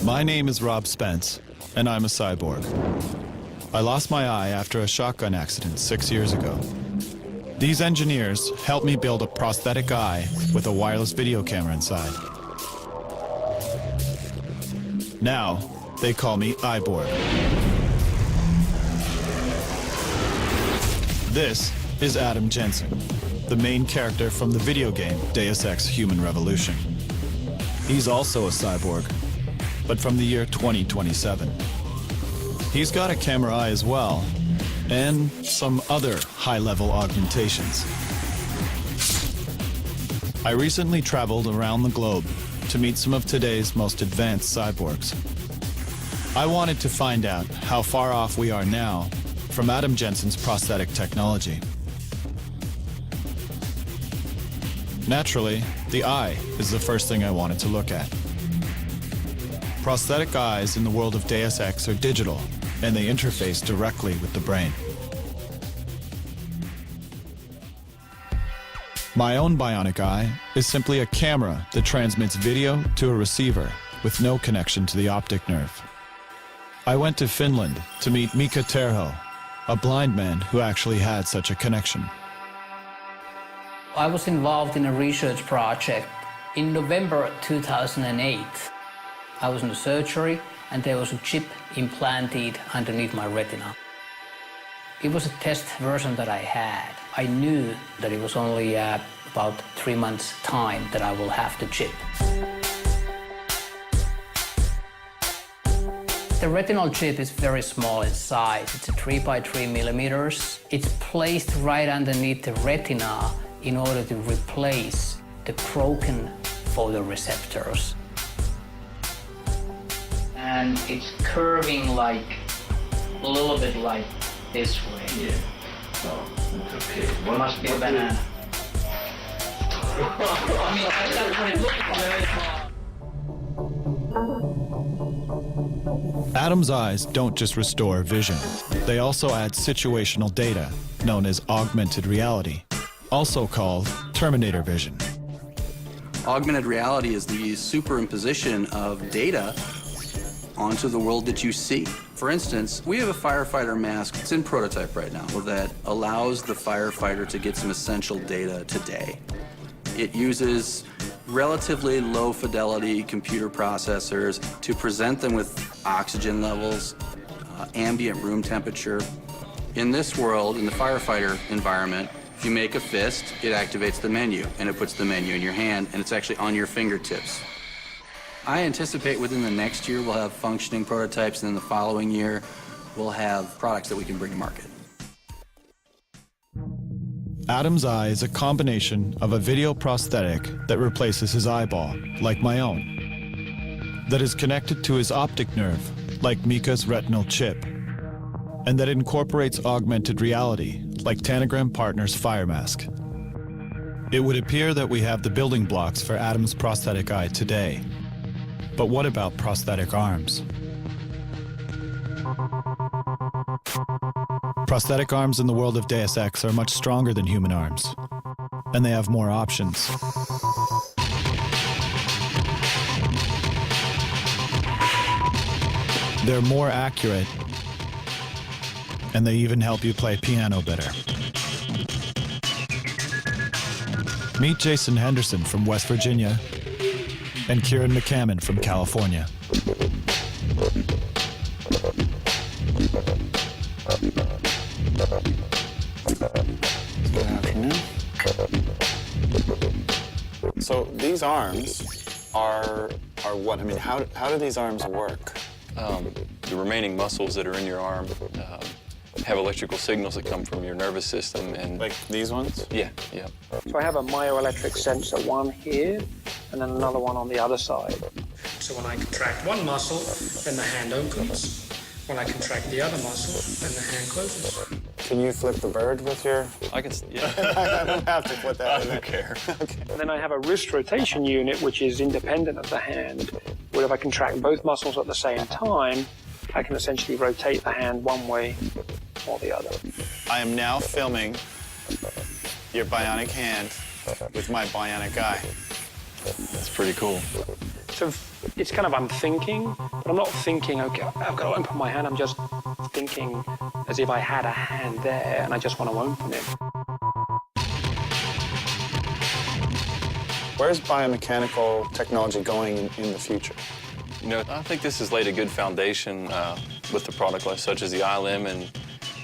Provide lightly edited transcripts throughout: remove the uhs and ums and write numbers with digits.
My name is Rob Spence, and I'm a cyborg. I lost my eye after a shotgun accident 6 years ago. These engineers helped me build a prosthetic eye with a wireless video camera inside. Now, they call me Eyeborg. This is Adam Jensen, the main character from the video game Deus Ex Human Revolution. He's also a cyborg, but from the year 2027. He's got a camera eye as well, and some other high-level augmentations. I recently traveled around the globe to meet some of today's most advanced cyborgs. I wanted to find out how far off we are now from Adam Jensen's prosthetic technology. Naturally, the eye is the first thing I wanted to look at. Prosthetic eyes in the world of Deus Ex are digital, and they interface directly with the brain. My own Bionic Eye is simply a camera that transmits video to a receiver with no connection to the optic nerve. I went to Finland to meet Mika Terho, a blind man who actually had such a connection. I was involved in a research project in November 2008. I was in the surgery and there was a chip implanted underneath my retina. It was a test version that I had. I knew that it was only about 3 months' time that I will have the chip. The retinal chip is very small in size. It's a 3 by 3 millimeters. It's placed right underneath the retina in order to replace the broken photoreceptors. And it's curving like a little bit like this way. Yeah. So it's okay. It must be a banana. I mean, that's what it looks like. Adam's eyes don't just restore vision. They also add situational data, known as augmented reality, also called Terminator vision. Augmented reality is the superimposition of data onto the world that you see. For instance, we have a firefighter mask. It's in prototype right now that allows the firefighter to get some essential data today. It uses relatively low fidelity computer processors to present them with oxygen levels, ambient room temperature. In this world, in the firefighter environment, if you make a fist, it activates the menu, and it puts the menu in your hand, and it's actually on your fingertips. I anticipate within the next year we'll have functioning prototypes, and then the following year we'll have products that we can bring to market. Adam's eye is a combination of a video prosthetic that replaces his eyeball, like my own, that is connected to his optic nerve, like Mika's retinal chip, and that incorporates augmented reality, like Tanagram Partners' Fire Mask. It would appear that we have the building blocks for Adam's prosthetic eye today. But what about prosthetic arms? Prosthetic arms in the world of Deus Ex are much stronger than human arms, and they have more options. They're more accurate, and they even help you play piano better. Meet Jason Henderson from West Virginia and Kieran McCammon from California. Good afternoon. So these arms are what? I mean, how do these arms work? The remaining muscles that are in your arm have electrical signals that come from your nervous system, and Like these ones? yeah. So I have a myoelectric sensor, one here, and then another one on the other side. So when I contract one muscle, then the hand opens. When I contract the other muscle, then the hand closes. Can you flip the bird with your... I can, yeah. I don't have to put that I in there. don't care. Okay. And then I have a wrist rotation unit, which is independent of the hand, where if I contract both muscles at the same time, I can essentially rotate the hand one way or the other. I am now filming your bionic hand with my bionic eye. That's pretty cool. it's kind of I'm thinking, but I'm not thinking, okay, I've got to open my hand. I'm just thinking as if I had a hand there and I just want to open it. Where's biomechanical technology going in the future? You know, I think this has laid a good foundation with the product line, such as the iLim, and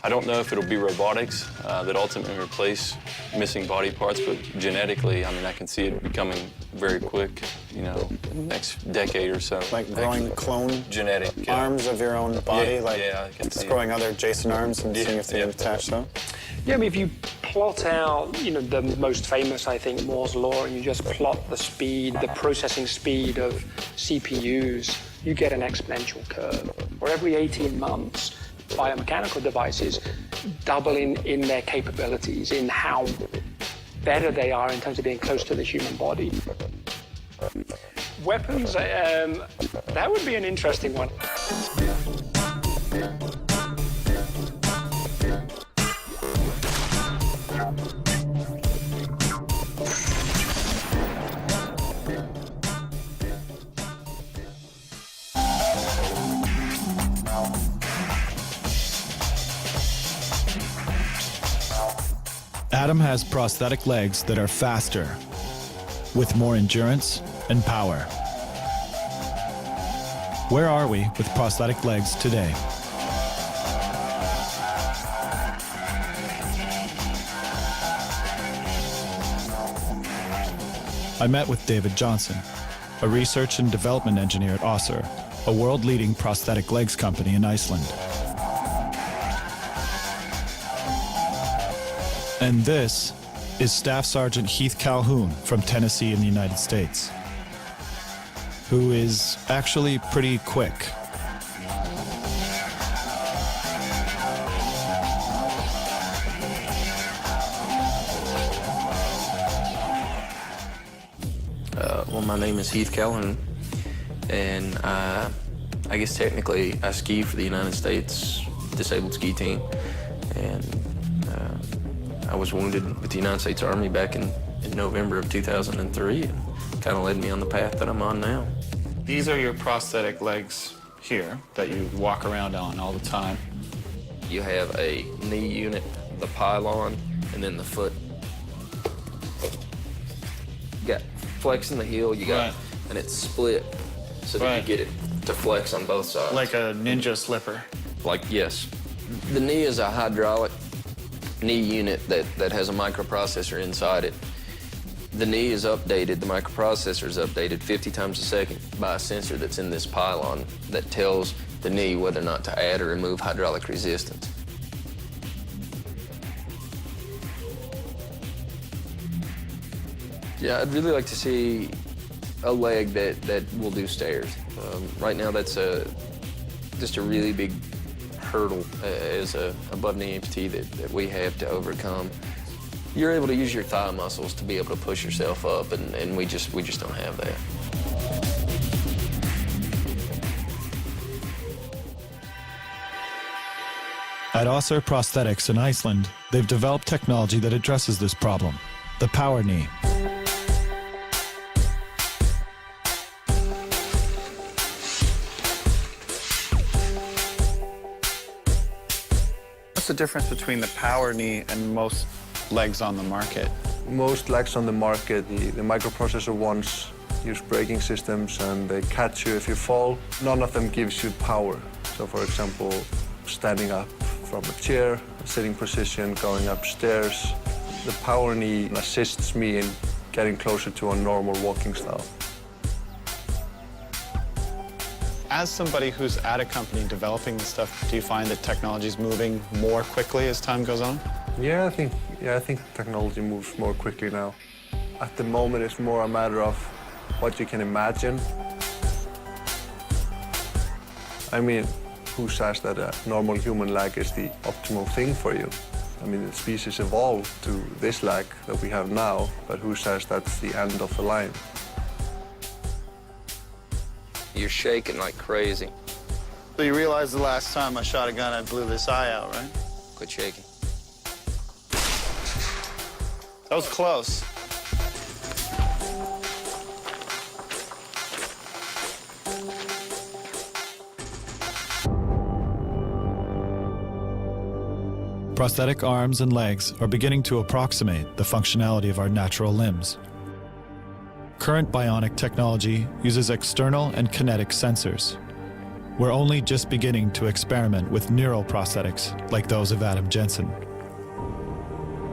I don't know if it'll be robotics that ultimately replace missing body parts, but genetically, I mean, I can see it becoming very quick, you know, in the next decade or so. Like growing clone genetic arms of your own body? Yeah, like yeah, I can just see growing other Jason arms and seeing if they attach them? Yeah, I mean, if you plot out, you know, the most famous, I think, Moore's Law, and you just plot the speed, the processing speed of CPUs, you get an exponential curve. For every 18 months, biomechanical devices double in their capabilities, in how better they are in terms of being close to the human body. Weapons, that would be an interesting one. Adam has prosthetic legs that are faster, with more endurance and power. Where are we with prosthetic legs today? I met with David Johnson, a research and development engineer at Össur, a world-leading prosthetic legs company in Iceland. And this is Staff Sergeant Heath Calhoun from Tennessee in the United States, who is actually pretty quick. Well, my name is Heath Calhoun, and I guess technically I ski for the United States Disabled Ski Team, and I was wounded with the United States Army back in November of 2003, and kind of led me on the path that I'm on now. These are your prosthetic legs here that you walk around on all the time. You have a knee unit, the pylon, and then the foot. You got flex in the heel, you got, and it's split so that you get it to flex on both sides. Like a ninja slipper. Like, yes. The knee is a hydraulic knee unit that has a microprocessor inside it. The knee is updated, the microprocessor is updated 50 times a second by a sensor that's in this pylon that tells the knee whether or not to add or remove hydraulic resistance. Yeah, I'd really like to see a leg that will do stairs. Right now, that's just a really big hurdle as a above-knee amputee that we have to overcome. You're able to use your thigh muscles to be able to push yourself up, and we just don't have that. At Össur Prosthetics in Iceland, they've developed technology that addresses this problem, the power knee. What's the difference between the power knee and most legs on the market? Most legs on the market, the microprocessor ones use braking systems and they catch you if you fall. None of them gives you power. So for example, standing up from a chair, sitting position, going upstairs. The power knee assists me in getting closer to a normal walking style. As somebody who's at a company developing this stuff, do you find that technology is moving more quickly as time goes on? Yeah, I think technology moves more quickly now. At the moment, it's more a matter of what you can imagine. I mean, who says that a normal human leg is the optimal thing for you? I mean, the species evolved to this leg that we have now, but who says that's the end of the line? You're shaking like crazy. So you realize the last time I shot a gun, I blew this eye out, right? Quit shaking. That was close. Prosthetic arms and legs are beginning to approximate the functionality of our natural limbs. Current bionic technology uses external and kinetic sensors. We're only just beginning to experiment with neural prosthetics like those of Adam Jensen.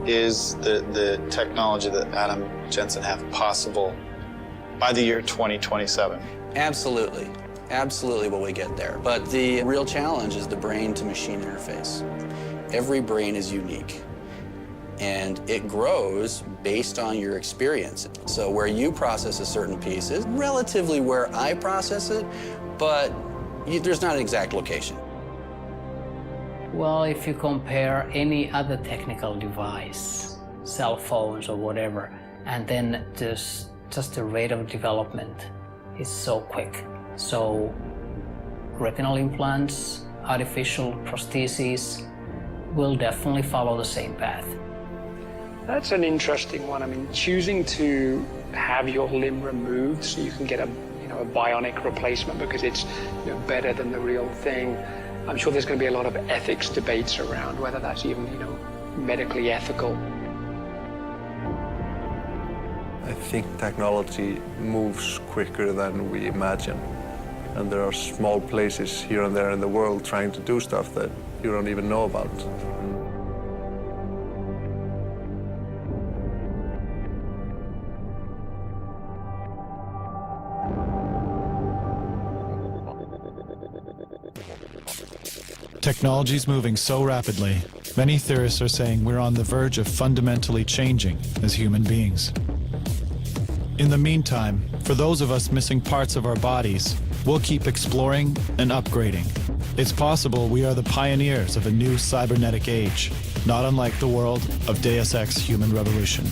Is the technology that Adam Jensen have possible by the year 2027? Absolutely. Absolutely will we get there. But the real challenge is the brain-to-machine interface. Every brain is unique, and it grows based on your experience. So where you process a certain piece is relatively where I process it, but there's not an exact location. Well, if you compare any other technical device, cell phones or whatever, and then just the rate of development is so quick. So retinal implants, artificial prostheses will definitely follow the same path. That's an interesting one. I mean, choosing to have your limb removed so you can get a bionic replacement because it's better than the real thing. I'm sure there's going to be a lot of ethics debates around whether that's even medically ethical. I think technology moves quicker than we imagine. And there are small places here and there in the world trying to do stuff that you don't even know about. Technology's moving so rapidly, many theorists are saying we're on the verge of fundamentally changing as human beings. In the meantime, for those of us missing parts of our bodies, we'll keep exploring and upgrading. It's possible we are the pioneers of a new cybernetic age, not unlike the world of Deus Ex Human Revolution.